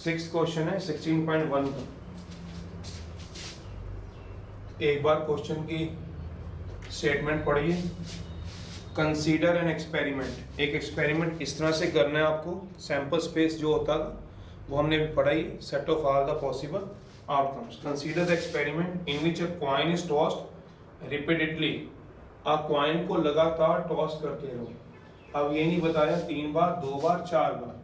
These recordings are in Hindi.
सिक्स क्वेश्चन है 16.1 का। एक बार क्वेश्चन की स्टेटमेंट पढ़िए। कंसीडर एन एक्सपेरिमेंट, एक एक्सपेरिमेंट इस तरह से करना है आपको। सैंपल स्पेस जो होता है वो हमने भी पढ़ाई, set of all the possible outcomes. Consider the experiment in which a coin is tossed repeatedly, आप कॉइन को लगातार टॉस करते रहो। अब ये नहीं बताया 3 बार, 2 बार, 4 बार,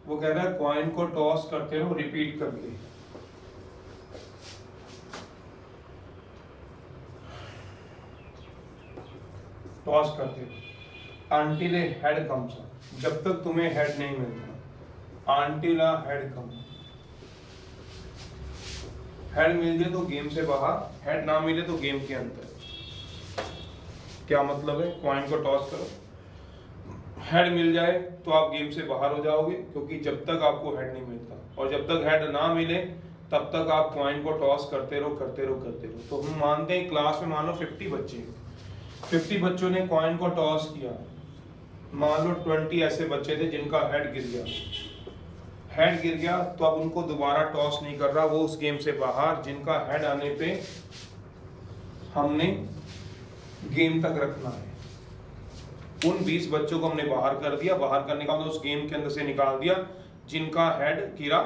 वो कह रहा है कॉइन को टॉस करते रहो रिपीट करके। टॉस करते रहो until a head comes up, जब तक तुम्हें हेड नहीं मिलता। until a head comes, head मिल जाए तो गेम से बाहर, हेड ना मिले तो गेम के अंदर। क्या मतलब है? कॉइन को टॉस करो, हेड मिल जाए तो आप गेम से बाहर हो जाओगे, क्योंकि जब तक आपको हेड नहीं मिलता, और जब तक हेड ना मिले तब तक आप कॉइन को टॉस करते रहो करते रहो करते रहो। तो हम मानते हैं क्लास में मान लो 50 बच्चे, 50 बच्चों ने कॉइन को टॉस किया। मान लो 20 ऐसे बच्चे थे जिनका हेड गिर गया। हेड गिर गया तो अब उनको दोबारा टॉस नहीं कर रहा, वो उस गेम से बाहर। जिनका हेड आने पे हमने गेम तक रखना है। उन 20 बच्चों को हमने बाहर कर दिया, बाहर करने का मतलब उस गेम के अंदर से निकाल दिया जिनका हेड गिरा,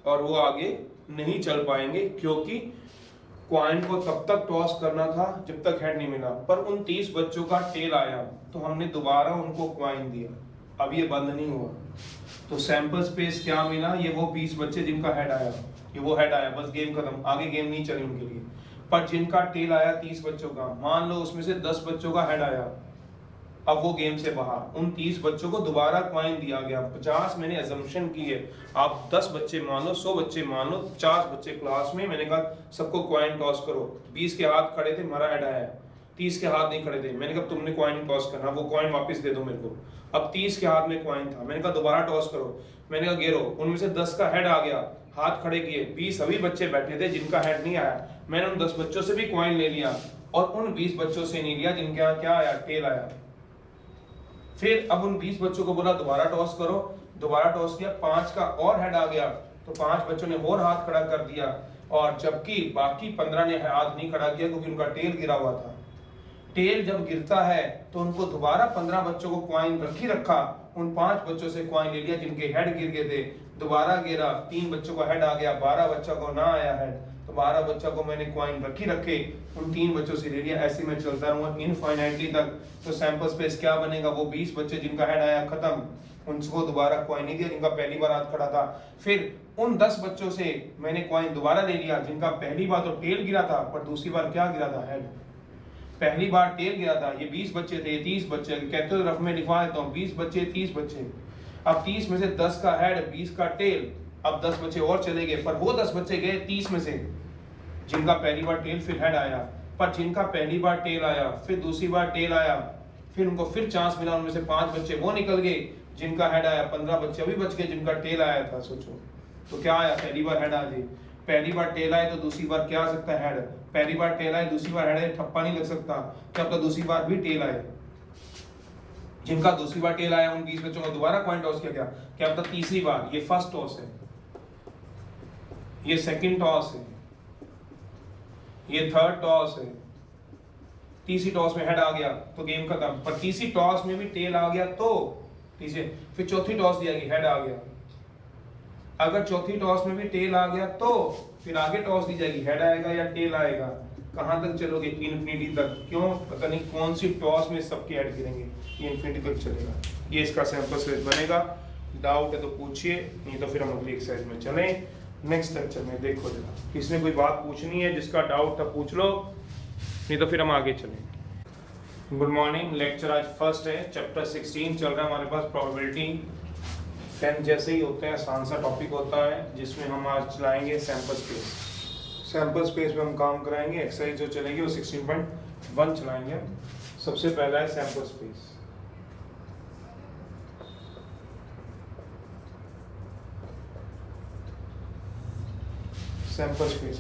और वो आगे नहीं चल पाएंगे, क्योंकि कॉइन को तब तक टॉस करना था जब तक हेड नहीं मिला। पर उन 30 बच्चों का टेल आया तो हमने दोबारा उनको कॉइन दिया, अब ये बंद नहीं हुआ। तो सैंपल स्पेस क्या मिला? ये वो 20 बच्चे जिनका हेड आया, ये वो हेड आया, बस गेम खत्म, आगे गेम नहीं चली उनके लिए। पर जिनका टेल आया 30 बच्चों का, मान लो उसमें से 10 बच्चों का हेड आया, अब वो गेम से बाहर। उन 30 बच्चों को दोबारा कॉइन दिया गया। 50 मैंने अजम्पशन की है, आप 10 बच्चे मान लो, 100 बच्चे मान लो, 50 बच्चे क्लास में, मैंने कहा सबको कॉइन टॉस करो। 20 के हाथ खड़े थे, हमारा हेड आया। 30 के हाथ नहीं खड़े थे, मैंने कहा तुमने कॉइन टॉस करना, वो कॉइन वापस दे दो मेरे को। अब 30 के हाथ में कॉइन था, मैंने कहा दोबारा टॉस करो, मैंने कहा गिरो। उनमें से 10 का हेड आ गया, हाथ खड़े किए। 20 अभी बच्चे बैठे थे जिनका हेड नहीं आया, मैंने उन 10 बच्चों से भी कॉइन ले लिया, और उन 20 बच्चों से नहीं लिया जिनके यहाँ क्या आया? टेल आया। फिर अब उन 20 बच्चों को बोला दोबारा टॉस करो, दोबारा टॉस किया, 5 का और हेड आ गया, तो 5 बच्चों ने और हाथ खड़ा कर दिया, और जबकि बाकी 15 ने हाथ नहीं खड़ा किया क्योंकि उनका टेल गिरा हुआ था। टेल जब गिरता है तो उनको दोबारा 15 बच्चों को कॉइन रखा, उन 5 बच्चों से कॉइन ले लिया जिनके हेड गिर गए थे, दोबारा गिरा, 3 बच्चों का हेड आ गया, 12 बच्चों को ना आया हेड, तो 12 बच्चों को मैंने कॉइन रखे, उन 3 बच्चों से ले लिया। ऐसे में चलता रहूंगा इनफाइनाइटली तक। तो सैंपल स्पेस क्या बनेगा? वो 20 बच्चे जिनका हेड आया खत्म, उनको दोबारा कॉइन नहीं दिया जिनका पहली बार हाथ खड़ा था। फिर उन 10 बच्चों से मैंने कॉइन दोबारा ले लिया जिनका पहली बार तो टेल गिरा था, पर दूसरी बार क्या गिरा था? हेड। पहली बार टेल गिरा था, ये 20 बच्चे थे, 30 बच्चे, कैपिटल रफ में लिखवा देता हूँ, 20 बच्चे, 30 बच्चे। अब 30 में से 10 का हेड, 20 का टेल, अब 10 बच्चे और चले गए, पर वो 10 बच्चे गए 30 में से जिनका पहली बार टेल फिर हेड आया। पर जिनका पहली बार टेल आया, फिर दूसरी बार टेल आया, फिर उनको फिर चांस मिला, उनमें से 5 बच्चे वो निकल गए जिनका हेड आया, 15 बच्चे अभी बच गए जिनका टेल आया था। सोचो तो क्या आया? पहली बार हेड आ जाए, पहली बार टेल आए तो दूसरी बार क्या आ सकता है? हेड। पहली बार टेल आए, दूसरी बार हेड आए, ठप्पा नहीं लग सकता, क्या पता दूसरी बार भी टेल आए। जिनका दूसरी बार टेल आया उन 20 बच्चों को दोबारा कॉइन टॉस किया गया, क्या पता तीसरी बार। ये फर्स्ट टॉस है, ये सेकंड टॉस है, ये थर्ड टॉस है। तीसरी टॉस में हेड आ गया तो गेम खत्म, पर तीसरी टॉस में भी टेल आ गया तो तीसरे, फिर चौथी टॉस दी जाएगी, हेड आ गया। अगर चौथी टॉस में भी टेल आ गया तो फिर आगे टॉस दी जाएगी, हेड आएगा या टेल आएगा। कहां तक चलोगे? इन्फिनिटी तक। क्यों? पता नहीं कौन सी टॉस में सबके हेड गिरेंगे, ये इन्फिनिटी तक चलेगा। ये इसका सैंपल स्पेस बनेगा। डाउट है तो पूछिए, नहीं तो फिर हम अगली एक्सरसाइज में चलें। नेक्स्ट लेक्चर में देखो जरा, किसने कोई बात पूछनी है, जिसका डाउट था पूछ लो, नहीं तो फिर हम आगे चलें। Good morning. लेक्चर आज फर्स्ट है, चैप्टर 16 चल रहा है हमारे पास। प्रोबेबिलिटी 10 जैसे ही होते हैं, आसान सा टॉपिक होता है, जिसमें हम आज चलाएंगे सैंपल स्पेस। सैंपल स्पेस में हम काम कराएंगे। एक्सरसाइज जो चलेगी वो 16.1 चलाएंगे। सबसे पहला है sample space. Sample space,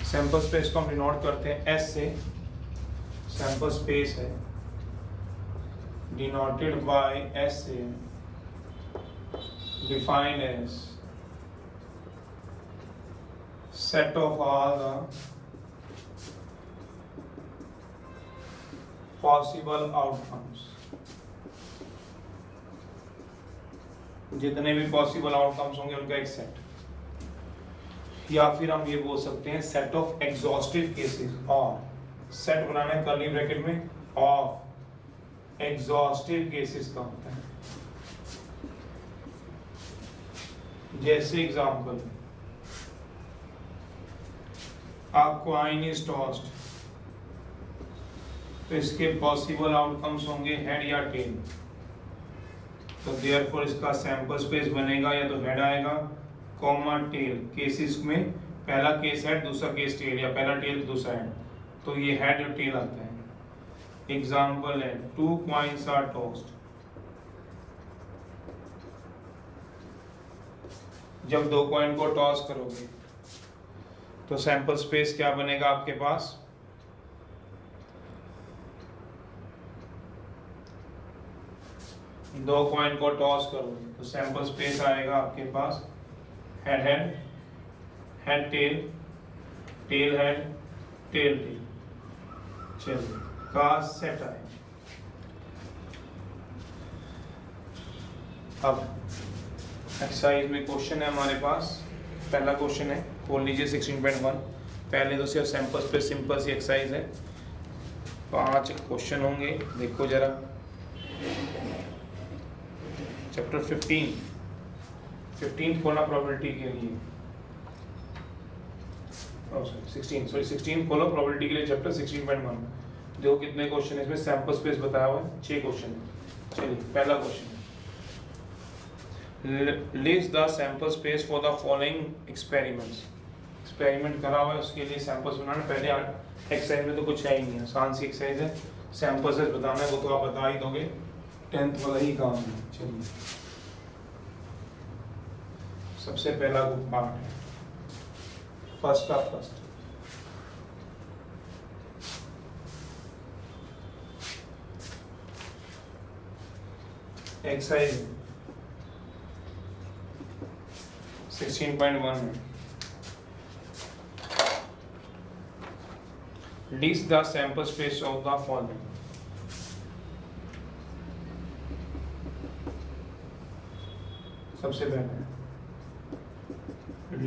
sample space को हम डिनोट करते हैं एस से। सैंपल स्पेस है डिनोटेड बाय एस से, defined as set of all the possible outcomes, जितने भी पॉसिबल आउटकम्स होंगे उनका एक सेट, या फिर हम ये बोल सकते हैं सेट ऑफ एग्जॉस्टिव केसेस, और सेट बनाना है कर्ली ब्रैकेट में ऑफ एग्जॉस्टिव केसेस का होता है। जैसे example, a coin is tossed, तो इसके पॉसिबल आउटकम्स होंगे हेड या टेल, तो देयरफॉर इसका सैंपल स्पेस बनेगा या तो हेड आएगा कॉमा टेल। केसेस में पहला केस हेड दूसरा केस टेल, या पहला टेल दूसरा हेड, तो ये हेड और टेल आता है। एग्जांपल है 2 coins are tossed, जब 2 कॉइन को टॉस करोगे तो सैंपल स्पेस क्या बनेगा आपके पास, दो कॉइन को टॉस करोगे तो सैंपल स्पेस आएगा आपके पास head head, head tail, tail head, tail tail, चलिए का सेट आए। अब एक्सरसाइज में क्वेश्चन है हमारे पास, पहला क्वेश्चन है, खोल लीजिए 16.1। पहले तो सिर्फ सैंपल स्पेस सिंपल सी एक्सरसाइज है, 5 क्वेश्चन होंगे, देखो जरा। चैप्टर 15 खोलना प्रोबेबिलिटी के लिए, 16 खोलो प्रोबेबिलिटी के लिए चैप्टर 16.1। देखो कितने क्वेश्चन है इसमें, सैंपल स्पेस बताया हुआ है 6 क्वेश्चन है। चलिए पहला question, list the sample space for the following experiments. Experiment करा हुआ है उसके लिए सैंपल्स बनाना। पहले एक्सरसाइज में तो कुछ है ही नहीं, आसान सी एक्सरसाइज है, सैंपल स्पेस बताना है, वो तो आप बता ही दोगे, 10th वाला ही काम है। चलिए सबसे पहला पार्ट है, फर्स्ट का फर्स्ट, एक्सरसाइज 16.1 में list the sample space of the following। सबसे पहले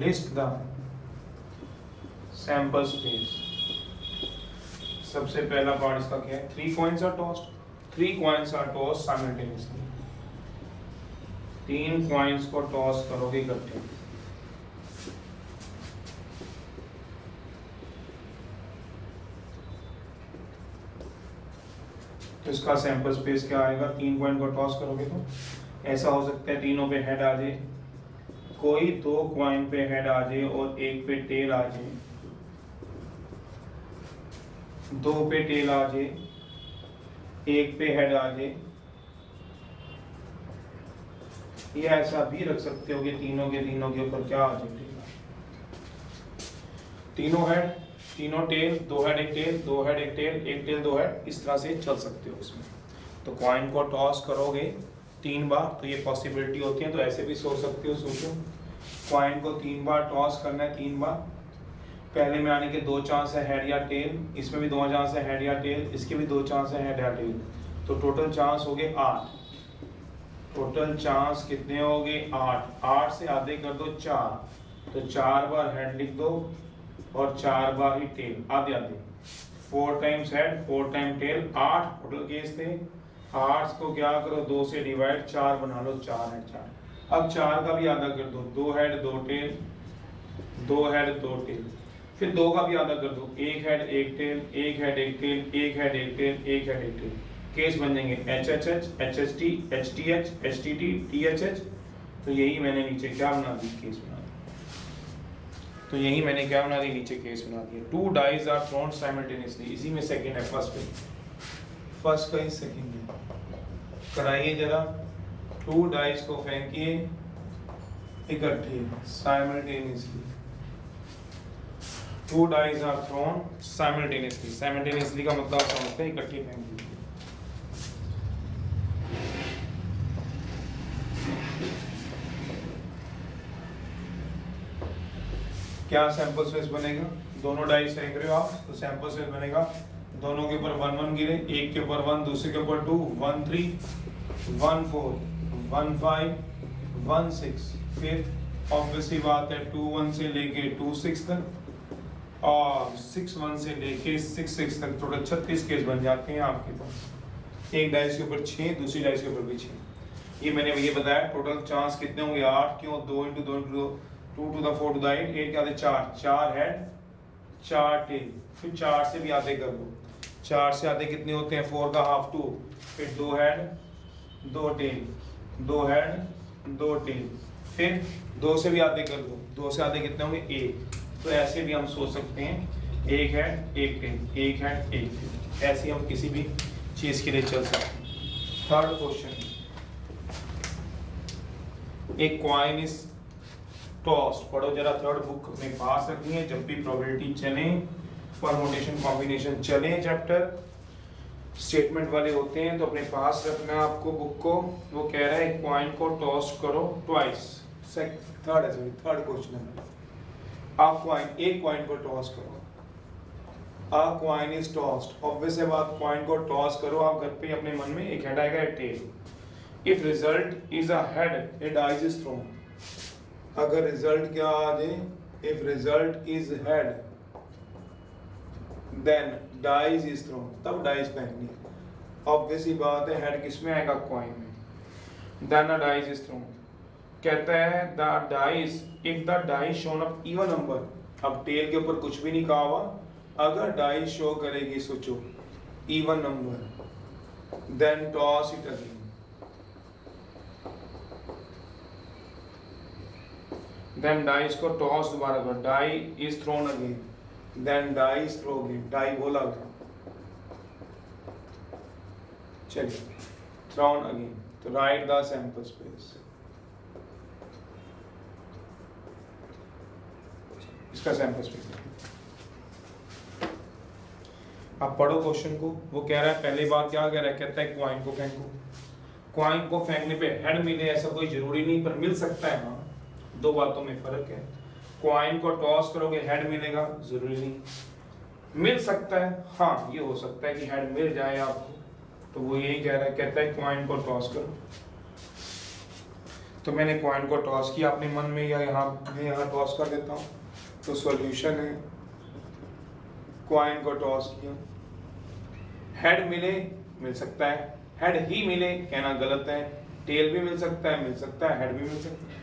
list the sample space, सबसे पहला पार्ट इसका क्या है, 3 coins are tossed, 3 coins are tossed simultaneously, 3 coins को टॉस करोगे इकट्ठे, तो इसका सैंपल स्पेस क्या आएगा, 3 कॉइन को टॉस करोगे तो ऐसा हो सकता है तीनों पे हेड आ जाए, कोई 2 कॉइन पे हेड आ जाए और 1 पे टेल आ जाए, 2 पे टेल आ जाए, 1 पे हेड आ जाए, ये ऐसा भी रख सकते हो कि तीनों के ऊपर क्या आ जाए, तीनों हेड, तीनों tail, 2 head 1 tail, 2 head 1 tail, 1 tail 2 head, इस तरह से चल सकते हो इसमें। तो कॉइन को टॉस करोगे 3 बार तो ये पॉसिबिलिटी होती है, तो ऐसे भी सोच सकते हो, सोचो कॉइन को 3 बार टॉस करना है, 3 बार, पहले में आने के 2 चांस है हेड या टेल, इसमें भी 2 चांस है हेड या टेल, इसके भी 2 चांस है हेड या टेल, तो टोटल चांस हो गए 8, टोटल चांस कितने हो गए 8, 8 से आधे कर दो 4, तो 4 बार हेड लिख दो और 4 बार ही टेल, आधे आधे, 4 times head 4 time tail, 8 total case थे, 8 को क्या करो 2 से डिवाइड, 4 बना लो, 4 हेड 4, अब 4 का भी आधा कर दो, 2 हेड 2 टेल, 2 हेड 2 टेल, फिर 2 का भी आधा कर दो, 1 head 1 tail, 1 head 1 tail, 1 head 1 tail, 1 head 1 tail, case बन जाएंगे HHH, HHT, HTH, HTT, THH, तो यही मैंने नीचे क्या बना दी, केस बना दी, तो यही मैंने क्या बना दी, नीचे केस बना दिया। 2 डाइज आर थ्रोन साइमल्टेनियसली, इसी में सेकंड है, फर्स्ट का ही सेकंड है, कराइए जरा, 2 डाइज को फेंकिए इकट्ठे simultaneously, 2 dice are thrown simultaneously, simultaneously का मतलब समझते हैं इकट्ठे फेंक दीजिए। क्या सैंपल स्पेस बनेगा, दोनों डाइस देख रहे हो आप, तो सैंपल स्पेस बनेगा दोनों के ऊपर 1 1 गिरे, एक के ऊपर 1, दूसरे के ऊपर 2, 1 3, 1 4, 1 5, 1 6, फिर ऑब्वियसली बात है 2 1 से लेके 2 6 तक और 6 1 से लेके 6 6 तक, टोटल 36 केस बन जाते हैं आपके पास। एक डाइस के ऊपर 6, दूसरी डाइस के ऊपर भी 6। ये मैंने ये बताया टोटल चांस कितने होंगे 8, क्यों 2 × 2 × 2 to the 4 to the 8, 8 के आधे 4, 4 हेड 4 टेल, फिर 4 से भी आधे कर दो, 4 से आधे कितने होते हैं 4 का हाफ 2, फिर 2 हेड 2 टेल, 2 हेड 2 टेल, फिर 2 से भी आधे कर दो, 2 से आधे कितने होंगे 1। तो ऐसे भी हम सोच सकते हैं 1 हेड 1 टेल, 1 हेड 1 टेल, ऐसे हम किसी भी चीज के लिए चल सकते हैं। थर्ड क्वेश्चन, एक कॉइन इज टॉस्ड, पढ़ो जरा, थर्ड बुक अपने पास रखनी है, जब भी प्रोबेबिलिटी चले, परमुटेशन कॉम्बिनेशन चले, चैप्टर स्टेटमेंट वाले होते हैं तो अपने पास रखना है आपको बुक को। वो कह रहा है कॉइन को टॉस्ट करो ट्वाइस, थर्ड क्वेश्चन है, आप कॉइन, एक कॉइन को टॉस करो, आ कॉइन इज टॉस्ड, ऑब्वियस है बात, कॉइन को टॉस करो आप घर पे, अपने मन में एक हेड आएगा एक tail, if result is a head a dice is thrown, अगर रिजल्ट क्या आ जाए, if result is head then dice is thrown, तब डाइस फेंकनी है। ऑब्वियसली बात है हेड किस में आएगा कॉइन में, then a dice is thrown. कहता है the dice, if the dice shown up even number, अब टेल के ऊपर कुछ भी नहीं कहा हुआ, अगर डाइस शो करेगी सोचो even number, then toss it again, then dice को टॉस दोबारा करो, die is thrown again, then dice throw again, die बोला गया, चलिए थ्रोन अगेन, तो राइट द सैंपल स्पेस, इसका सैंपल स्पेस। अब पढ़ो क्वेश्चन को, वो कह रहा है पहली बार क्या कह रहा है, कहता है कॉइन को फेंको, कॉइन को फेंकने पे हेड मिले ऐसा कोई जरूरी नहीं, पर मिल सकता है, हाँ दो बातों में फर्क है, कॉइन को टॉस करोगे हेड मिलेगा, जरूरी नहीं, मिल सकता है, हाँ ये हो सकता है कि हेड मिल जाए आपको, तो वो यही कह रहा है, कहता है कॉइन को टॉस करो। तो मैंने कॉइन को टॉस किया अपने मन में, या यहाँ टॉस कर देता हूँ, तो सॉल्यूशन है कॉइन को टॉस किया, हेड मिले मिल सकता है, हेड ही मिले कहना गलत है, टेल भी मिल सकता है, हेड भी मिल सकता है,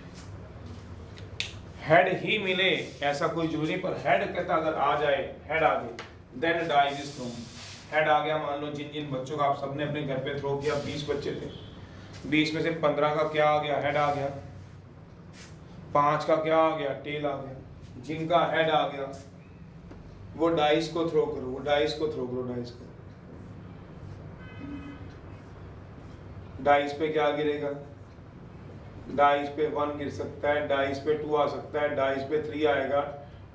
हेड ही मिले ऐसा कोई जरूरी, पर हेड कहता अगर आ जाए, हेड आ गए, then dice is thrown, head आ गया, मान लो जिन जिन बच्चों का आप सबने अपने घर पे थ्रो किया, 20 बच्चे थे, 20 में से 15 का क्या आ गया, हेड आ गया, 5 का क्या आ गया, टेल आ गया, जिनका हेड आ गया वो डाइस को थ्रो करो, वो डाइस को थ्रो करो, डाइस को, डाइस पे क्या गिरेगा, डाइस पे 1 गिर सकता है, डाइस पे 2 आ सकता है, डाइस पे 3 आएगा,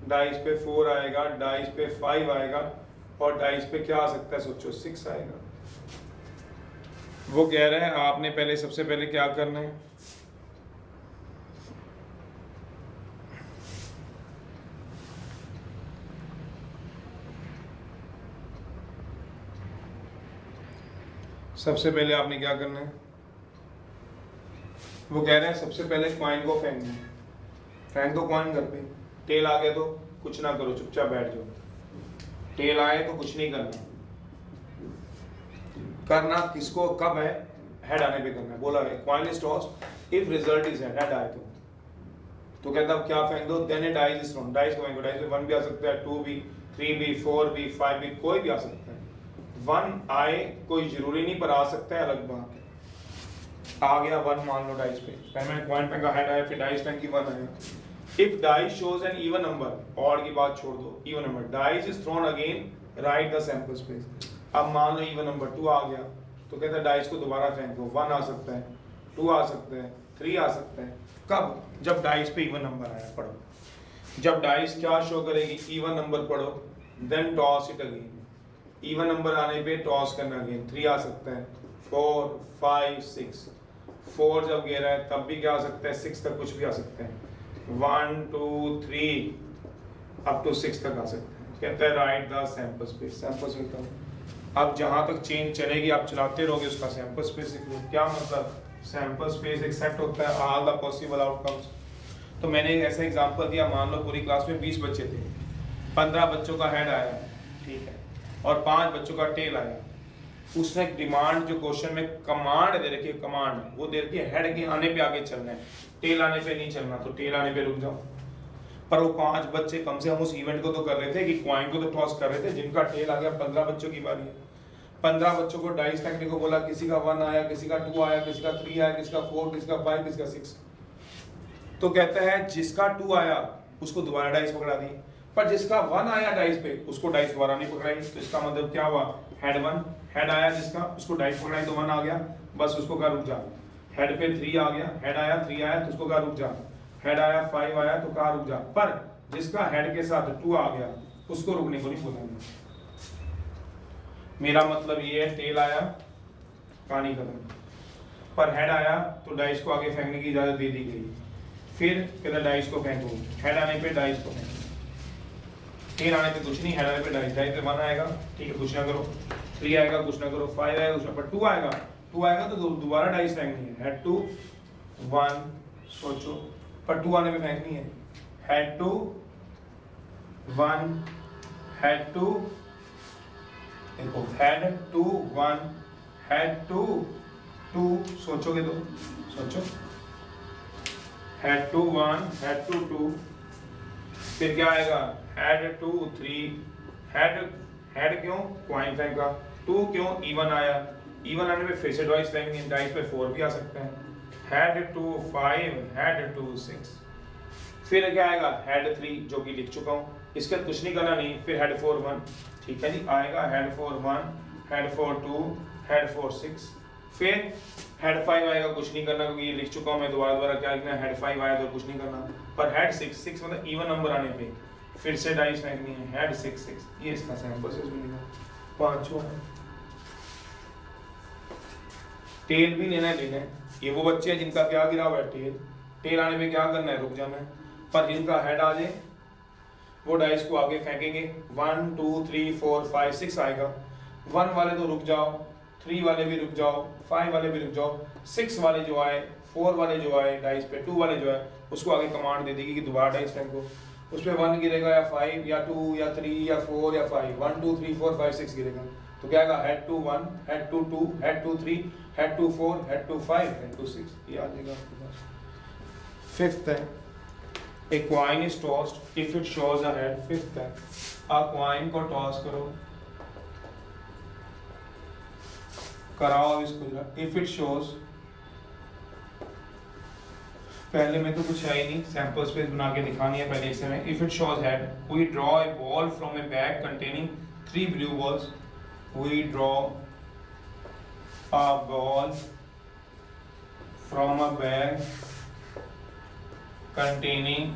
डाइस पे 4 आएगा, डाइस पे 5 आएगा, और डाइस पे क्या आ सकता है सोचो 6 आएगा। वो कह रहा है आपने पहले सबसे पहले क्या करना है, सबसे पहले आपने क्या करना है, वो कह रहे हैं सबसे पहले कॉइन को फेंकना है, फेंक दो कॉइन घर पे, टेल आ गया तो कुछ ना करो, चुपचाप बैठ जाओ, टेल आए तो कुछ नहीं करना किसको कब है, हेड आने पे करना है, बोला है coin is tossed if result is head, head आए तो कहता अब क्या फेंक दो, then it dice is thrown, dice को फेंको, डाइस पे 1 भी आ सकता है, 2 भी, 3 भी, 4 भी, 5 भी, कोई भी आ सकता है, 1 आए कोई जरूरी नहीं, पर आ सकता है, अलग बात है, आ गया 1 मान लो डाइस पे, पहले मैंने कॉइन फेंका, हेड आया, फिर डाइस फेंकी, 1 आया, if dice shows N even number, odd की बात छोड़ दो, even number, dice is thrown again, right the sample space, अब मान लो इवन नंबर 2 आ गया, तो कहता है डाइस को दोबारा फेंको, 1 आ सकता है, 2 आ सकता है, 3 आ सकता है, कब, जब डाइस पे इवन नंबर आया, पढ़ो, जब डाइस क्या शो करेगी, इवन नंबर पढ़ो, then toss it again, even number आने पे टॉस करना अगेन, 3 आ सकता है, 4 5 6, 4 जब गिरा है तब भी क्या आ सकता है, 6 तक कुछ भी आ सकता है, 1 2 3 अप टू 6 तक आ सकते हैं। कहता है right the sample space. Sample space का अब जहाँ तक चेन चलेगी आप चलाते रहोगे उसका सैंपल स्पेस लिख लो। क्या मतलब, सैंपल स्पेस एक सेट होता है ऑल द पॉसिबल आउटकम्स। तो मैंने एक ऐसा एग्जांपल दिया, मान लो पूरी क्लास में 20 बच्चे थे, 15 बच्चों का हेड आया, ठीक है, और 5 बच्चों का टेल आया। उसने डिमांड जो क्वेश्चन में कमांड दे रखी है, कमांड वो दे रखी है हेड के आने पे आगे चलना है, टेल आने पे नहीं चलना, तो टेल आने पे रुक जाओ। पर वो 5 बच्चे कम से कम उस इवेंट को तो कर रहे थे कि कॉइन को तो टॉस कर रहे थे, जिनका टेल आ गया 15 बच्चों की बारी है। 15 बच्चों को डाइस फेंकने को बोला, किसी का 1 आया, किसी का 2 आया, किसी का 3 आया, किसी का 4, किसी का 5, किसी का 6। तो कहता है जिसका 2 आया उसको दोबारा डाइस पकड़ा दी, पर जिसका 1 आया डाइस पे उसको डाइस दोबारा नहीं पकड़ाई। तो इसका मतलब क्या हुआ, हेड 1 हेड आया जिसका, उसको डाइस पकड़ाई तो 1 आ गया, बस उसको कहा रुक जा। हेड पे 3 आ गया, हेड आया 3 आया तो उसको कहा रुक जा। हेड आया 5 आया तो कहा रुक जा। पर जिसका हेड के साथ 2 आ गया उसको रुकने को नहीं बोला। मेरा मतलब ये है, टेल आया कहानी खत्म, पर हेड आया तो डाइस को आगे फेंकने की इजाजत दे दी गई। फिर कहता डाइस को फेंको, हेड आने पे डाइस को फेंको, टेल आने पे कुछ नहीं, हेड आने पे डाइस, डाइस पे 1 आएगा, ठीक है, कुछ ना करो, 3 आएगा, कुछ ना करो, 5 आएगा, कुछ ना, पर 2 आएगा, 2 आएगा तो दोबारा डाइस फेंकनी है, हेड 2 1, सोचो, पर 2 आने पे फेंकनी है, हेड 2 1, हेड 2, देखो हेड 2 1, हेड 2 2, सोचोगे तो सोचो, हेड 2 1, हेड 2 2, फिर क्या आएगा, हेड 2 3, हेड क्यों कॉइन फेंका, 2 क्यों इवन आया, इवन आने पे फिर से डाइस फेंकेंगे, डाइस पे 4 भी आ सकते हैं, हेड 2 5, हेड 2 6, फिर क्या आएगा, हेड 3 जो कि लिख चुका हूँ, इसके कुछ नहीं करना नहीं, फिर हेड 4 1, ठीक है जी, आएगा हेड 4 1, हेड 4 2, हेड 4 6, फिर हेड 5 आएगा, कुछ नहीं करना क्योंकि ये लिख चुका हूँ मैं, दोबारा क्या लिखना है, हेड 5 आया तो कुछ नहीं करना, पर हेड 6 मतलब इवन नंबर आने पे फिर से डाइस फेंकनी है, हेड 6 6, ये इसका सैंपल साइज मिलेगा। पांचवा टेल भी लेना है, ये वो बच्चे हैं जिनका क्या गिरा हुआ है, टेल, टेल आने पे क्या करना है, रुक जाना है, पर जिनका हेड आ जाए वो डाइस को आगे फेंकेंगे, 1 2 3 4 5 6 आएगा, 1 वाले तो रुक जाओ, 3 वाले भी रुक जाओ, 5 वाले भी रुक जाओ, 6 वाले जो आए, 4 वाले जो आए डाइस पे, 2 वाले जो है उसको आगे कमांड दे देगी कि दोबारा डाइस फेंको, उस पे 1 गिरेगा या 5 या 2 या 3 या 4 या 5, 1 2 3 4 5 6 गिरेगा, तो क्या आएगा, head 2 1, head 2 2, head 2 3, head 2 4, head 2 5, head 2 6, ये आ जाएगा आपके पास। फिफ्थ है, a coin is tossed if it shows a head। Fifth है, a coin को टॉस करो, कराओ इसको, if it shows, पहले में तो कुछ है ही नहीं, सैंपल स्पेस बना के दिखानी है पहले इससे में। if it shows head, we draw a ball from a bag containing 3 blue balls। we draw a ball from a bag containing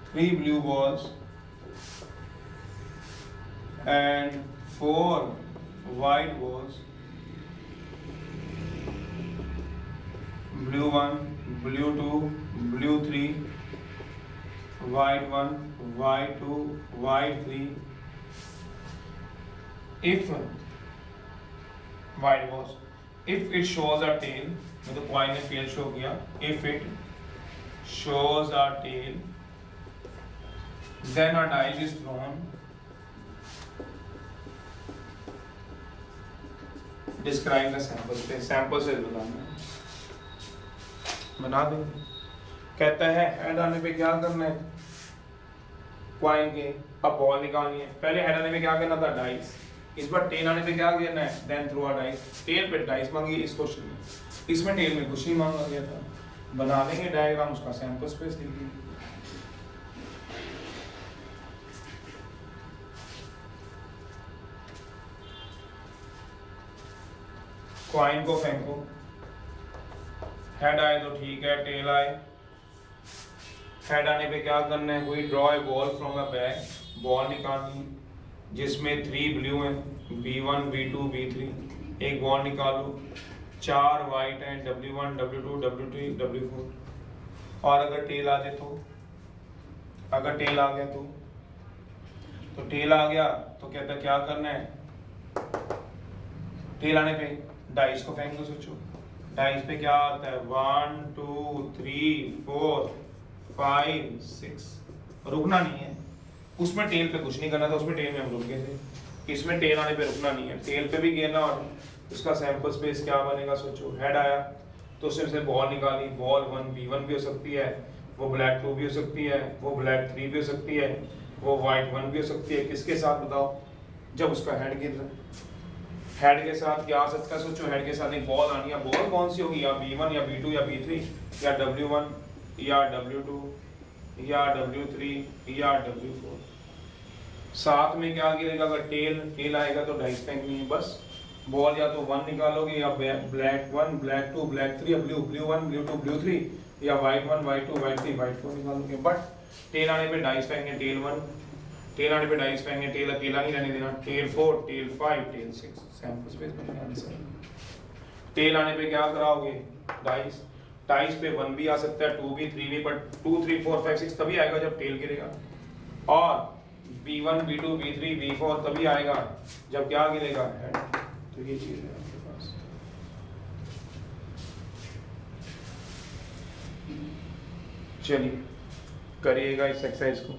3 blue balls and 4 white balls, blue 1, blue 2, blue 3, white 1, white 2, white 3, if white balls, if it shows a tail, तो कॉइन ने टेल शो किया, if it shows a tail then a dice is thrown, describe the sample space, sample space बताना है, बना देंगे। कहता है हेड आने पे क्या करना है, कॉइन के, अब बॉल निकालनी है, पहले हेड आने पे क्या करना था, डाइस, इस बार टेल आने पे क्या करना है, then throw a dice, tail पे डाइस मांगी इस क्वेश्चन में, इसमें टेल में कुछ नहीं मांगा गया था, बना देंगे डायग्राम, उसका सैंपल स्पेस लिख देंगे। कॉइन को फेंको, हेड आए तो ठीक है, टेल आए, हेड आने पे क्या करना है, we draw a ball from a bag, ball निकालनी जिसमें 3 ब्लू हैं, B1 B2 B3, एक बॉल निकालो, 4 वाइट हैं, W1 W2 W3 W4, और अगर टेल आ जाए तो अगर टेल आ गया तो टेल आ गया तो कहता है क्या करना है, टेल आने पे डाइस को फेंक दो। सोचो डाइस पे क्या आता है, 1 2 3 4 5 6, रुकना नहीं है उसमें, टेल पे कुछ नहीं करना था, उसमें टेल में हम रुक गए थे, इसमें टेल आने पे रुकना नहीं है, टेल पे भी गिरना और उसका सैंपल स्पेस क्या बनेगा। सोचो हेड आया तो उसमें से बॉल निकाली, बॉल 1 B1 भी हो सकती है, वो ब्लैक 2 भी हो सकती है, वो ब्लैक 3 भी हो सकती है, वो वाइट 1 भी हो सकती है। किसके साथ बताओ, जब उसका हेड गिर रहा है, हेड के साथ क्या आ सकता है। सोचो हेड के साथ एक बॉल आनी है, बॉल कौन सी होगी, या B1 या B2 या B3 या W1 या W2 या W3 या W4। साथ में क्या गिरेगा, अगर टेल आएगा तो डाइस फेंकनी है बस, बॉल या तो 1 निकालोगे या ब्लैक 1 ब्लैक 2 ब्लैक 3 या ब्लू 1 ब्लू 2 ब्लू 3 या वाइट 1 वाइट 2 वाइट 3 वाइट 4 निकालोगे। बट टेल आने पे डाइस फेंकेंगे, टेल 1, टेल आने पे डाइस फेंकेंगे, टेल अकेला नहीं रहने देना, tail 4 tail 5 tail 6, sample space बनेगा आंसर। टेल आने पे क्या कराओगे, डाइस, डाइस पे 1 भी आ सकता है, 2 भी 3 भी, बट 2 3 4 5 6 तभी आएगा जब टेल गिरेगा, और B1 B2 B3 B4 तभी आएगा जब क्या गिरेगा, हेड। तो ये चीज है आपके पास। चलिए करिएगा इस एक्सरसाइज को।